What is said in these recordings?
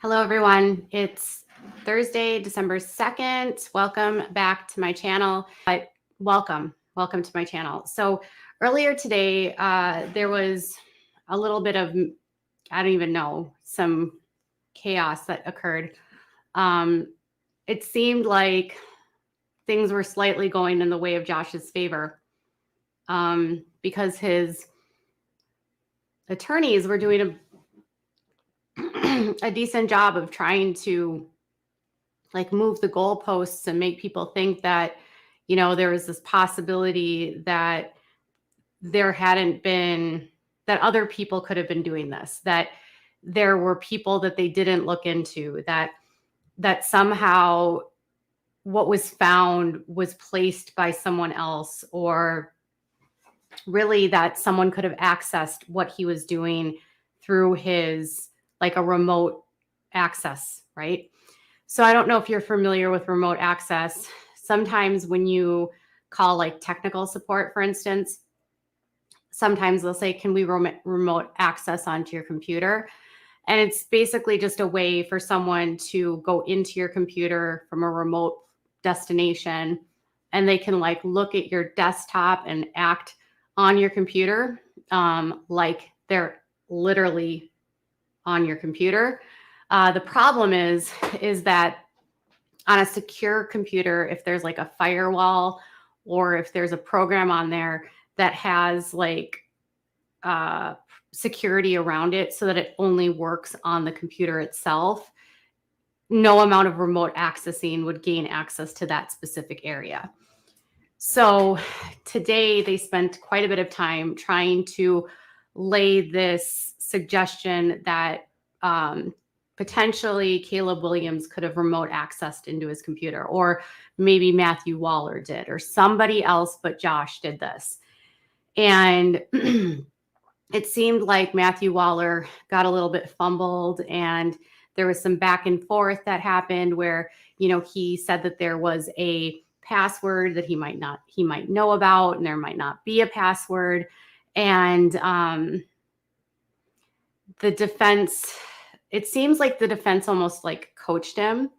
Hello, everyone. It's Thursday, December 2nd. Welcome back to my channel. Welcome to my channel. So earlier today, there was a little bit of, I don't even know, some chaos that occurred. It seemed like things were slightly going in the way of Josh's favor because his attorneys were doing a decent job of trying to move the goalposts and make people think that, there was this possibility that there hadn't been, that other people could have been doing this, that there were people that they didn't look into, that somehow what was found was placed by someone else, or really that someone could have accessed what he was doing through his, like a remote access, right? So I don't know if you're familiar with remote access. Sometimes when you call like technical support, for instance, sometimes they'll say, can we remote access onto your computer? And it's basically just a way for someone to go into your computer from a remote destination, and they can like look at your desktop and act on your computer like they're literally on your computer. The problem is that on a secure computer, if there's like a firewall or if there's a program on there that has like security around it so that it only works on the computer itself, no amount of remote accessing would gain access to that specific area. So today they spent quite a bit of time trying to lay this suggestion that potentially Caleb Williams could have remote accessed into his computer, or maybe Matthew Waller did, or somebody else but Josh did this. And it seemed like Matthew Waller got a little bit fumbled, and there was some back and forth that happened where, he said that there was a password that he might know about, and there might not be a password. And the defense, it seems like the defense almost like coached him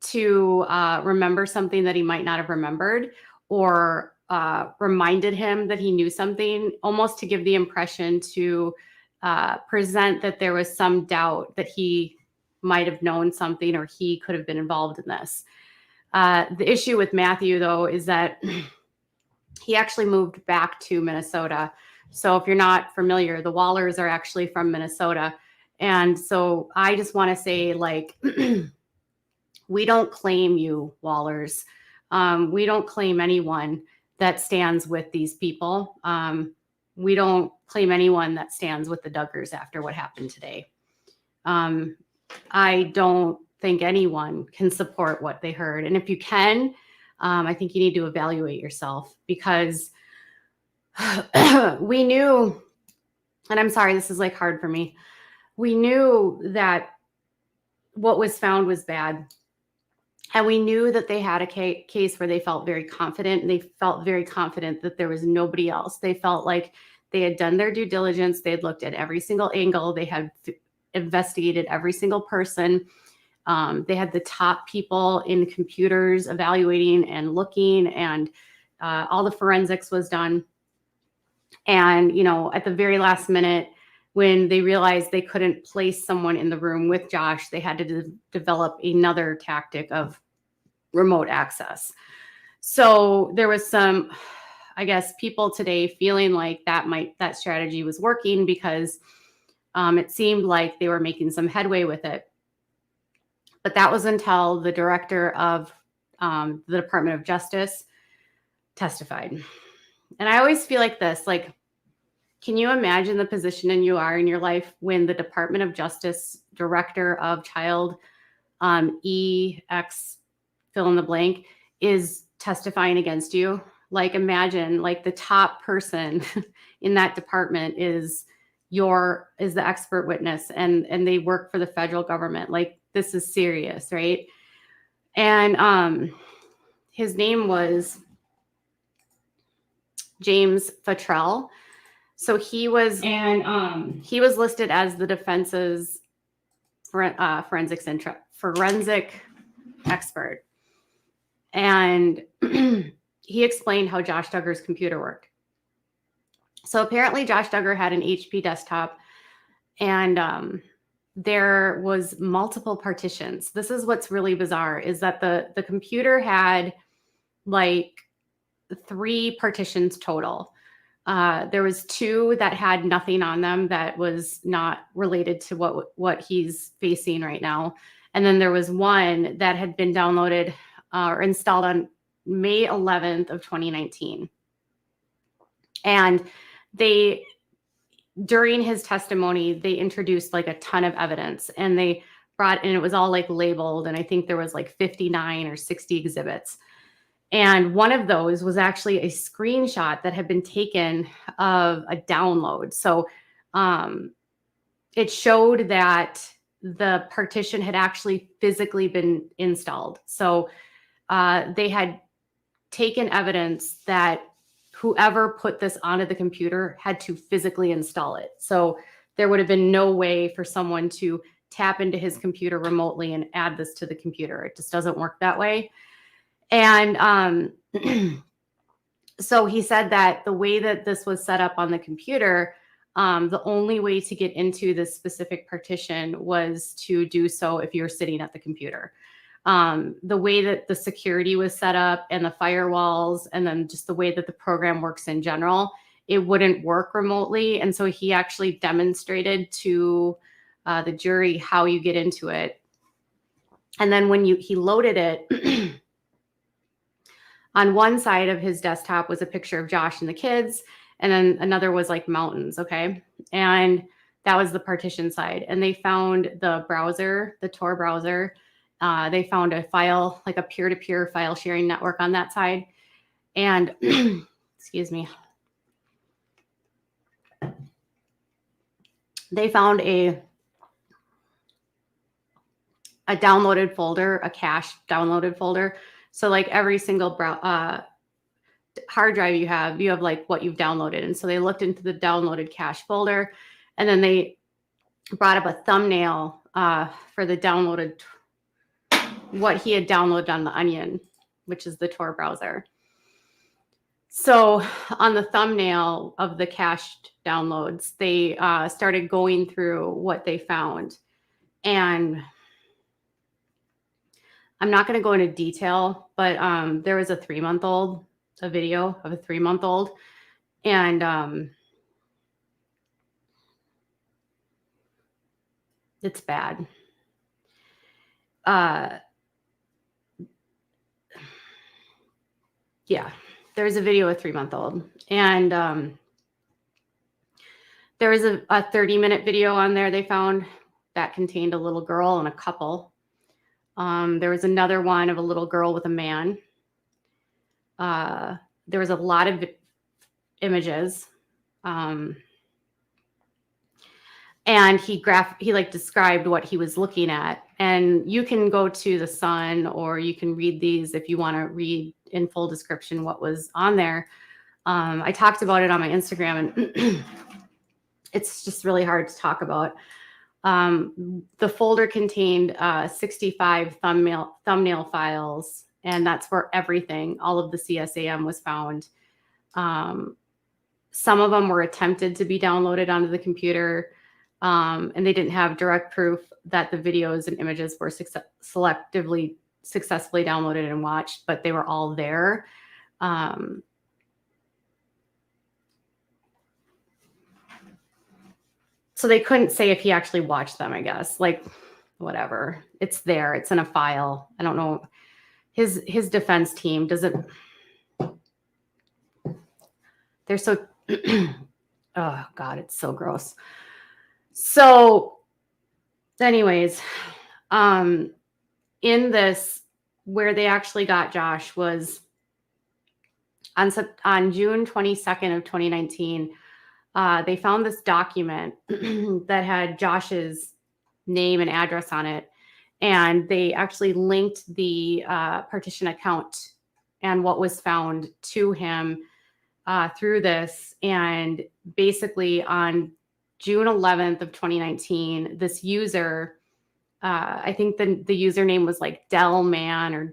to remember something that he might not have remembered, or reminded him that he knew something, almost to give the impression to present that there was some doubt that he might have known something, or he could have been involved in this. The issue with Matthew, though, is that he actually moved back to Minnesota. So if you're not familiar, the Wallers are actually from Minnesota. And so I just want to say, like, we don't claim you, Wallers. We don't claim anyone that stands with these people. We don't claim anyone that stands with the Duggars after what happened today. I don't think anyone can support what they heard. And if you can, I think you need to evaluate yourself, because we knew, and I'm sorry, this is like hard for me. We knew that what was found was bad. And we knew that they had a case where they felt very confident, and they felt very confident that there was nobody else. They felt like they had done their due diligence. They had looked at every single angle. They had investigated every single person. They had the top people in computers evaluating and looking, and all the forensics was done. And, at the very last minute, when they realized they couldn't place someone in the room with Josh, they had to develop another tactic of remote access. So there was some, I guess, people today feeling like that strategy was working, because it seemed like they were making some headway with it. But that was until the director of the Department of Justice testified. And I always feel like this, like, can you imagine the position you are in your life when the Department of Justice Director of Child EX fill in the blank is testifying against you? Like, imagine, like, the top person in that department is the expert witness, and they work for the federal government. Like, this is serious, right? And his name was James Futrell. So he was listed as the defense's forensic expert. And he explained how Josh Duggar's computer worked. So apparently Josh Duggar had an HP desktop, and there was multiple partitions. This is what's really bizarre, is that the computer had like 3 partitions total. There was 2 that had nothing on them that was not related to what he's facing right now. And then there was 1 that had been downloaded or installed on May 11th of 2019. And during his testimony, they introduced like a ton of evidence, and and it was all like labeled. And I think there was like 59 or 60 exhibits. And one of those was actually a screenshot that had been taken of a download. So it showed that the partition had actually physically been installed. So they had taken evidence that whoever put this onto the computer had to physically install it. So there would have been no way for someone to tap into his computer remotely and add this to the computer. It just doesn't work that way. And so he said that the way that this was set up on the computer, the only way to get into this specific partition was to do so if you're sitting at the computer. The way that the security was set up and the firewalls, and then just the way that the program works in general, it wouldn't work remotely. And so he actually demonstrated to the jury how you get into it. And then when he loaded it, on one side of his desktop was a picture of Josh and the kids, and then another was like mountains, okay? And that was the partition side. And they found the browser, the Tor browser. They found a file, like a peer-to-peer file sharing network on that side. And, excuse me, they found a downloaded folder, a cached downloaded folder. So like every single hard drive you have like what you've downloaded. And so they looked into the downloaded cache folder, and then they brought up a thumbnail for the downloaded, what he had downloaded on the Onion, which is the Tor browser. So on the thumbnail of the cached downloads, they started going through what they found. And I'm not going to go into detail, but there was a video of a 3-month-old. And it's bad. Yeah, there's a video of a 3-month-old. And there was a 30-minute video on there they found that contained a little girl and a couple. There was another one of a little girl with a man. There was a lot of images. And he like described what he was looking at. And you can go to the Sun, or you can read these if you want to read in full description what was on there. I talked about it on my Instagram, and it's just really hard to talk about. The folder contained 65 thumbnail files, and that's where everything, all of the CSAM was found. Some of them were attempted to be downloaded onto the computer, and they didn't have direct proof that the videos and images were successfully downloaded and watched, but they were all there. So they couldn't say if he actually watched them, I guess. Like, whatever. It's there. It's in a file. I don't know. His defense team doesn't. They're so. Oh, God, it's so gross. So, anyways, in this, where they actually got Josh was on June 22nd of 2019. They found this document that had Josh's name and address on it. And they actually linked the partition account and what was found to him through this. And basically on June 11th of 2019, this user I think the username was like Dellman or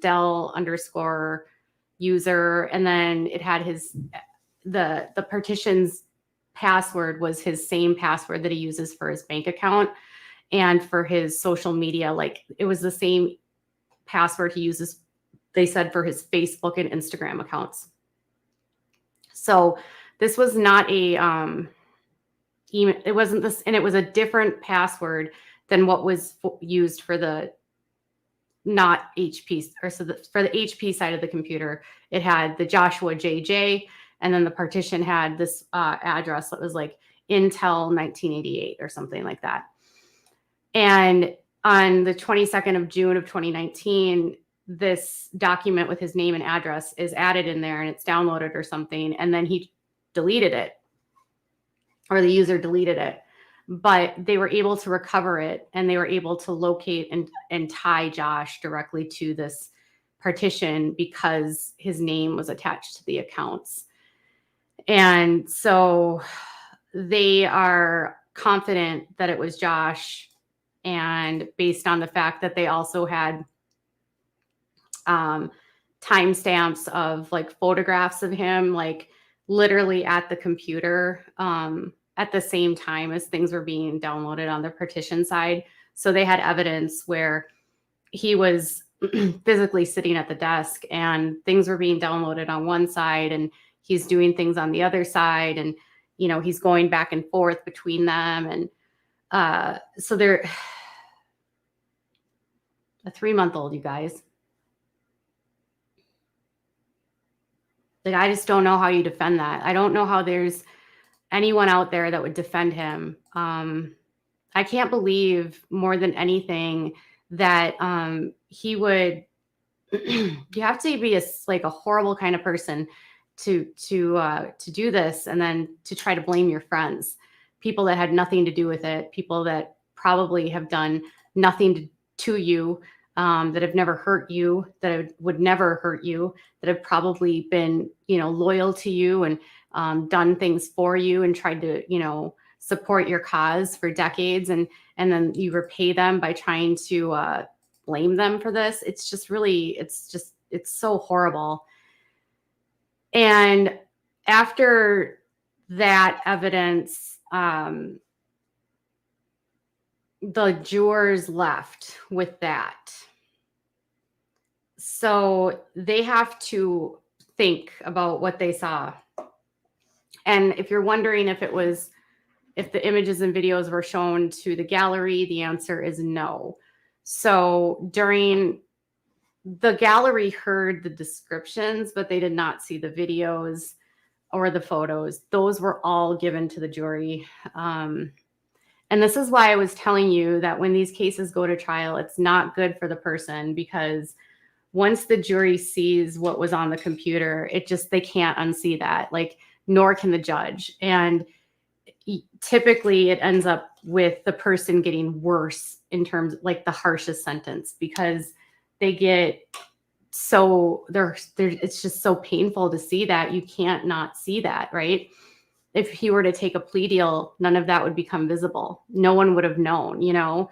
Dell_user. And then it had the partition's password was his same password that he uses for his bank account and for his social media. Like it was the same password he uses, they said, for his Facebook and Instagram accounts. So this was not a email. It wasn't this, and it was a different password than what was used for the not HP, or so for the HP side of the computer. It had the Joshua JJ, and then the partition had this address that was like Intel 1988 or something like that. And on the 22nd of June of 2019, this document with his name and address is added in there, and it's downloaded or something. And then he deleted it, or the user deleted it. But they were able to recover it, and they were able to locate and tie Josh directly to this partition because his name was attached to the accounts. And so they are confident that it was Josh, and based on the fact that they also had timestamps of like photographs of him, like literally at the computer at the same time as things were being downloaded on the partition side. So they had evidence where he was physically sitting at the desk and things were being downloaded on one side and he's doing things on the other side. And, you know, he's going back and forth between them. And so they're a 3-month-old, you guys. Like, I just don't know how you defend that. I don't know how there's anyone out there that would defend him. I can't believe more than anything that he would. You have to be a horrible kind of person to do this, and then to try to blame your friends, people that had nothing to do with it, people that probably have done nothing to you, that have never hurt you, that would never hurt you, that have probably been, you know, loyal to you and done things for you and tried to, you know, support your cause for decades, and then you repay them by trying to blame them for this. It's just really, it's so horrible. And after that evidence, the jurors left with that. So they have to think about what they saw. And if you're wondering if the images and videos were shown to the gallery, the answer is no. So the gallery heard the descriptions, but they did not see the videos or the photos. Those were all given to the jury. And this is why I was telling you that when these cases go to trial, it's not good for the person, because once the jury sees what was on the computer, they can't unsee that, like, nor can the judge. And typically it ends up with the person getting worse in terms of like the harshest sentence, because they get it's just so painful to see that. You can't not see that, right? If he were to take a plea deal, none of that would become visible. No one would have known, you know.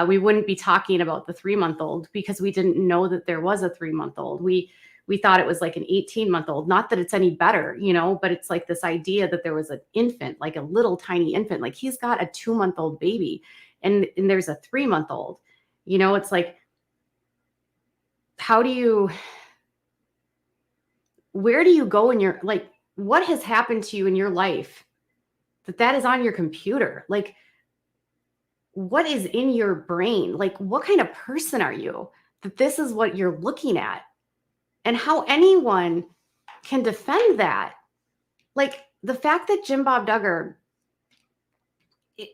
We wouldn't be talking about the 3-month-old because we didn't know that there was a 3-month-old. We thought it was like an 18-month-old. Not that it's any better, you know, but it's like this idea that there was an infant, like a little tiny infant. Like, he's got a 2-month-old baby and there's a 3-month-old, you know. It's like, where do you go in your, like, what has happened to you in your life that is on your computer? Like, what is in your brain? Like, what kind of person are you that this is what you're looking at? And how anyone can defend that. Like, the fact that Jim Bob Duggar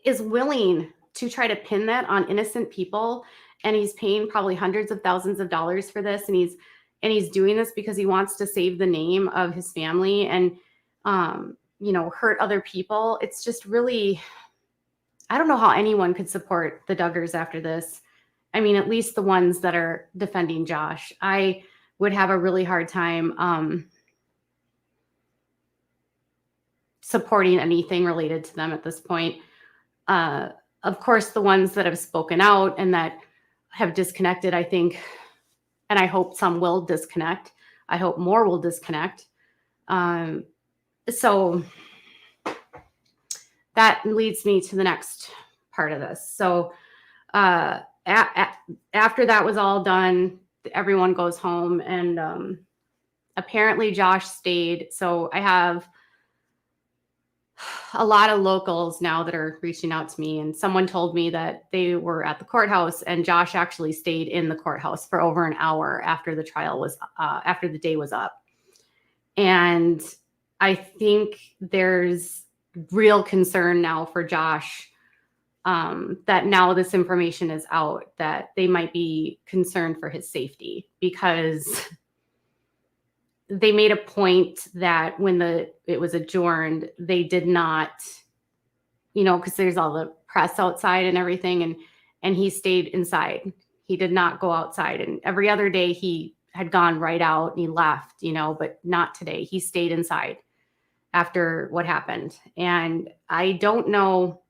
is willing to try to pin that on innocent people, and he's paying probably hundreds of thousands of dollars for this, and he's doing this because he wants to save the name of his family and you know, hurt other people. It's just really, I don't know how anyone could support the Duggars after this. I mean, at least the ones that are defending Josh. I would have a really hard time supporting anything related to them at this point. Of course, the ones that have spoken out and that have disconnected, I think, and I hope some will disconnect. I hope more will disconnect. So that leads me to the next part of this. So after that was all done, everyone goes home, and apparently Josh stayed. So I have a lot of locals now that are reaching out to me, and someone told me that they were at the courthouse and Josh actually stayed in the courthouse for over an hour after the trial was after the day was up. And I think there's real concern now for Josh, that now this information is out, that they might be concerned for his safety, because they made a point that when it was adjourned, they did not, because there's all the press outside and everything, and he stayed inside. He did not go outside. And every other day he had gone right out and he left, but not today. He stayed inside after what happened. And I don't know.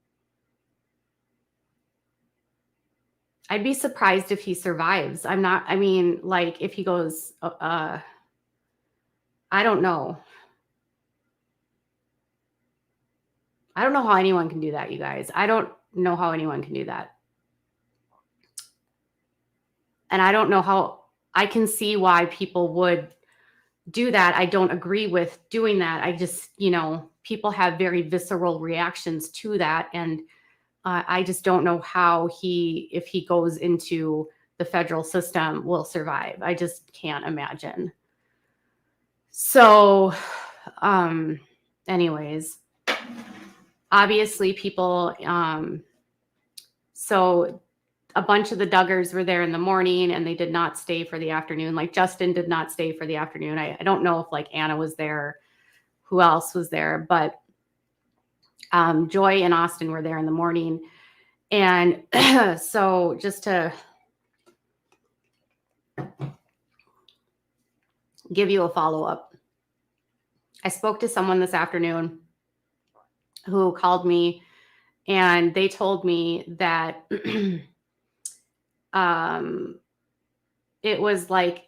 I'd be surprised if he survives. If he goes, I don't know. I don't know how anyone can do that, you guys. I don't know how anyone can do that. And I don't know how. I can see why people would do that. I don't agree with doing that. I just, people have very visceral reactions to that. And I just don't know how if he goes into the federal system, will survive. I just can't imagine. So, anyways, obviously people, so a bunch of the Duggars were there in the morning and they did not stay for the afternoon. Like Justin did not stay for the afternoon. I don't know if like Anna was there, who else was there, but Joy and Austin were there in the morning. And so just to give you a follow-up, I spoke to someone this afternoon who called me, and they told me that it was like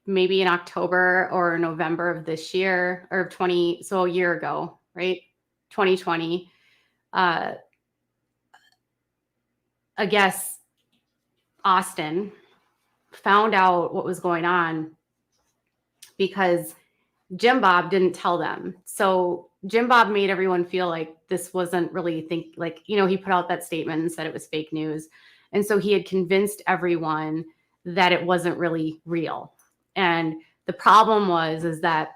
maybe in October or November of this year, or so a year ago, right? 2020. I guess Austin found out what was going on because Jim Bob didn't tell them. So Jim Bob made everyone feel like this wasn't really he put out that statement and said it was fake news. And so he had convinced everyone that it wasn't really real. And the problem is that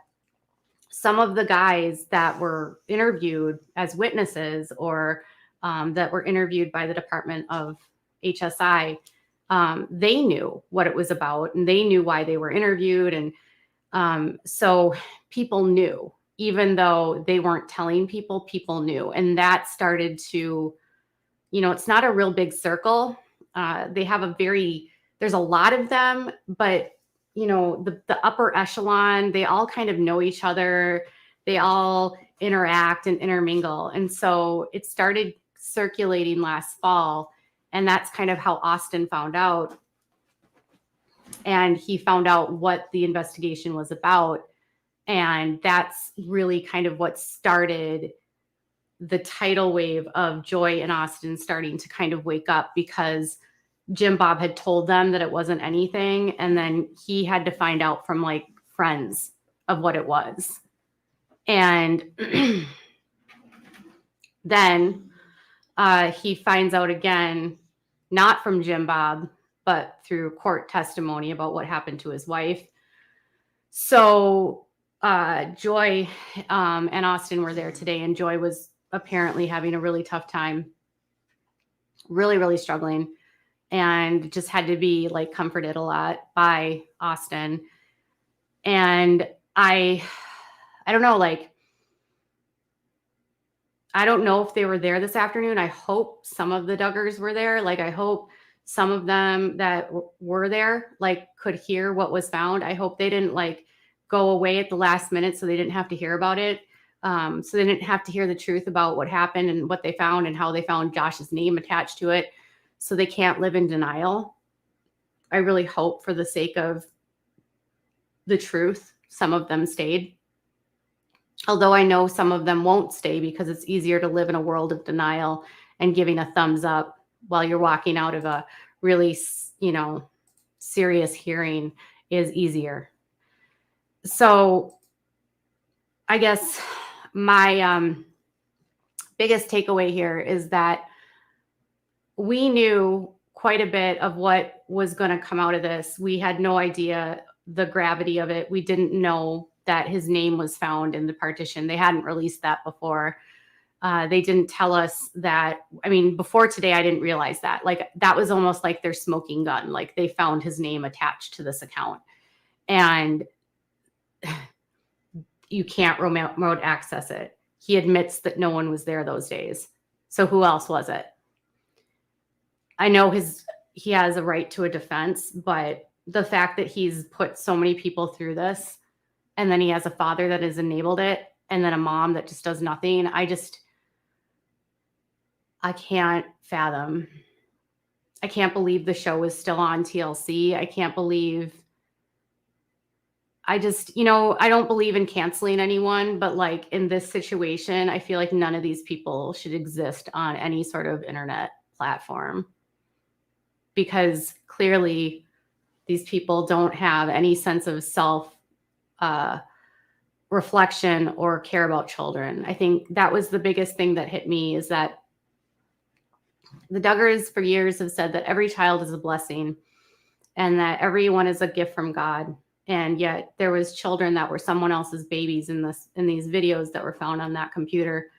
some of the guys that were interviewed as witnesses, or that were interviewed by the Department of HSI, they knew what it was about and they knew why they were interviewed. And so people knew, even though they weren't telling people, people knew. And that started to, it's not a real big circle. They have there's a lot of them, but the upper echelon, they all kind of know each other. They all interact and intermingle. And so it started circulating last fall. And that's kind of how Austin found out. And he found out what the investigation was about. And that's really kind of what started the tidal wave of Joy and Austin starting to kind of wake up, because Jim Bob had told them that it wasn't anything. And then he had to find out from like friends of what it was. And then he finds out again, not from Jim Bob, but through court testimony about what happened to his wife. So Joy and Austin were there today, and Joy was apparently having a really tough time, really, really struggling, and just had to be like comforted a lot by Austin. And I don't know, I don't know if they were there this afternoon. I hope some of the Duggars were there. I hope some of them that were there, could hear what was found. I hope they didn't go away at the last minute so they didn't have to hear about it. So they didn't have to hear the truth about what happened and what they found and how they found Josh's name attached to it. so they can't live in denial. I really hope for the sake of the truth, some of them stayed. Although I know some of them won't stay because it's easier to live in a world of denial and giving a thumbs up while you're walking out of a really, serious hearing is easier. So I guess my biggest takeaway here is that we knew quite a bit of what was going to come out of this. We had no idea the gravity of it. We didn't know that his name was found in the partition. They hadn't released that before. They didn't tell us that. I mean, before today, I didn't realize that. Like, that was almost like their smoking gun. Like, they found his name attached to this account. And you can't remote access it. He admits that no one was there those days. So who else was it? I know he has a right to a defense, but the fact that he's put so many people through this, and then he has a father that has enabled it, and then a mom that just does nothing, I can't fathom. I can't believe the show is still on TLC. I can't believe. I don't believe in canceling anyone, but like in this situation, I feel like none of these people should exist on any sort of internet platform, because clearly these people don't have any sense of self reflection or care about children. I think that was the biggest thing that hit me, is that the Duggars for years have said that every child is a blessing and that everyone is a gift from God. And yet there was children that were someone else's babies in these videos that were found on that computer.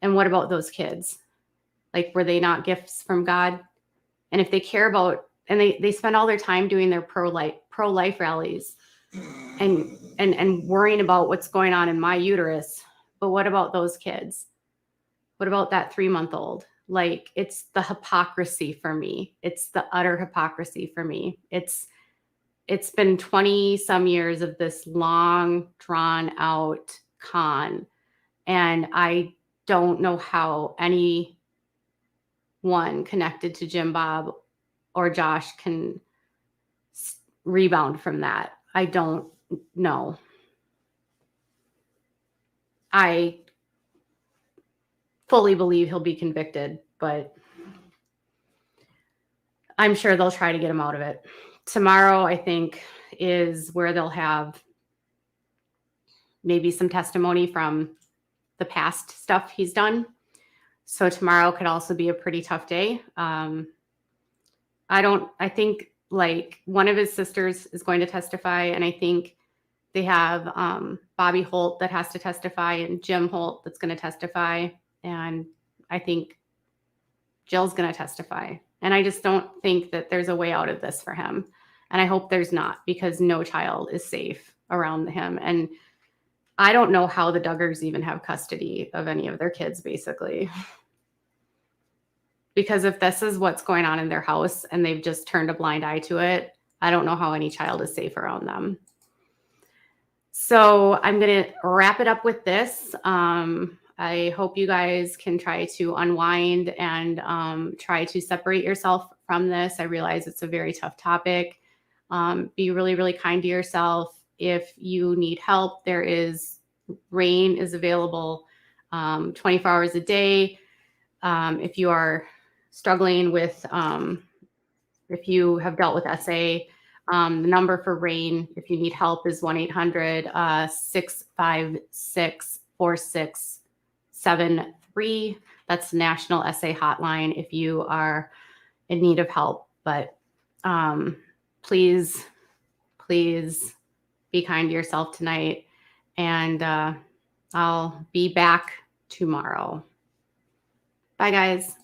And what about those kids? Like, were they not gifts from God? And if they care about, and they spend all their time doing their pro-life rallies and worrying about what's going on in my uterus, but what about those kids? What about that 3-month-old? Like, it's the hypocrisy for me. It's the utter hypocrisy for me. It's been 20 some years of this long, drawn out con. And I don't know how anyone connected to Jim Bob or Josh can rebound from that. I don't know. I fully believe he'll be convicted, but I'm sure they'll try to get him out of it. Tomorrow, I think, is where they'll have maybe some testimony from the past stuff he's done. So tomorrow could also be a pretty tough day. I think like one of his sisters is going to testify, and I think they have Bobby Holt that has to testify and Jim Holt that's going to testify. And I think Jill's going to testify. And I just don't think that there's a way out of this for him. And I hope there's not, because no child is safe around him. And I don't know how the Duggars even have custody of any of their kids, basically. Because if this is what's going on in their house and they've just turned a blind eye to it, I don't know how any child is safe around them. So I'm going to wrap it up with this. I hope you guys can try to unwind and try to separate yourself from this. I realize it's a very tough topic. Be really, really kind to yourself. If you need help, RAINN is available 24 hours a day. If you are struggling with, if you have dealt with SA, the number for RAINN, if you need help, is 1-800-656-4673. That's the National SA Hotline if you are in need of help. But please be kind to yourself tonight. And I'll be back tomorrow. Bye, guys.